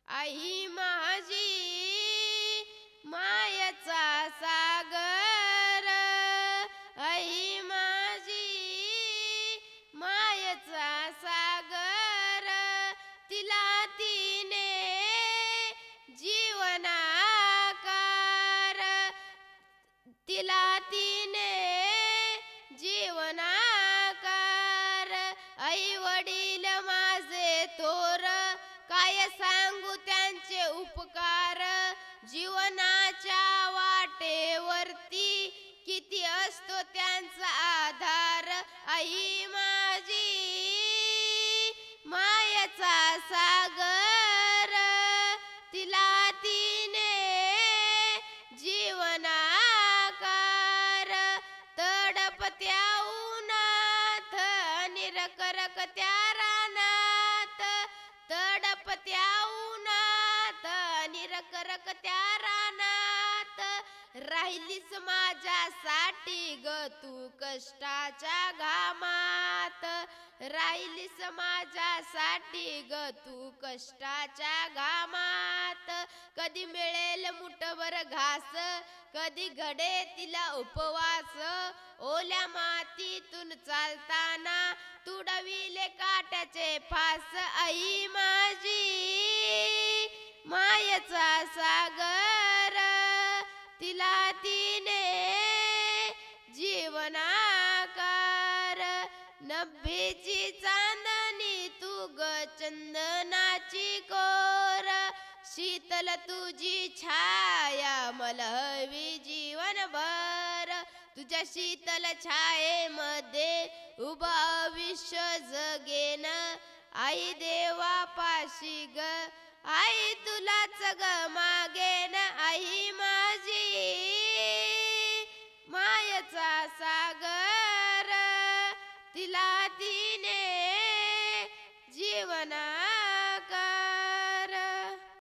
आई माझी मायेचा सागर, आई माझी मायेचा सागर, तिला तिने जीवनाकार, तिला तिने जीवनाकार. आई वडील माझे थोर, काय सांगू त्यांचे उपकार. जीवनाच्या वाटेवरती किती असतो त्यांचा आधार. आई माझी मायेचा सागर, तिला तिने जीवनाकार. तडपत्या उन्हात निरकरकत्या रानात, तडपत्या उन्हात निरकरकत्या रानात, राहिलीस माझ्यासाठी ग तू कष्टाच्या घामात. राहिलीस माझ्यासाठी ग तू कष्टाच्या घामात. कधी मिळेल मुठभर घास, कधी घडे तिला उपवास. ओल्या मातीतून चालताना तुडविले काट्याचे फास. आई माझी मायेचा सागर, तिला तिने जीवनाकार. नभेची चांदणी तू ग चंदनाची कोर, शीतल तुझी छाया मला हवी जीवनभर. तुझ्या शीतल छायेमध्ये उभा आयुष्य जगेन. आई देवापाशी ग आई तुलाच ग मागेन. आई माझी मायेचा सागर, तिला ती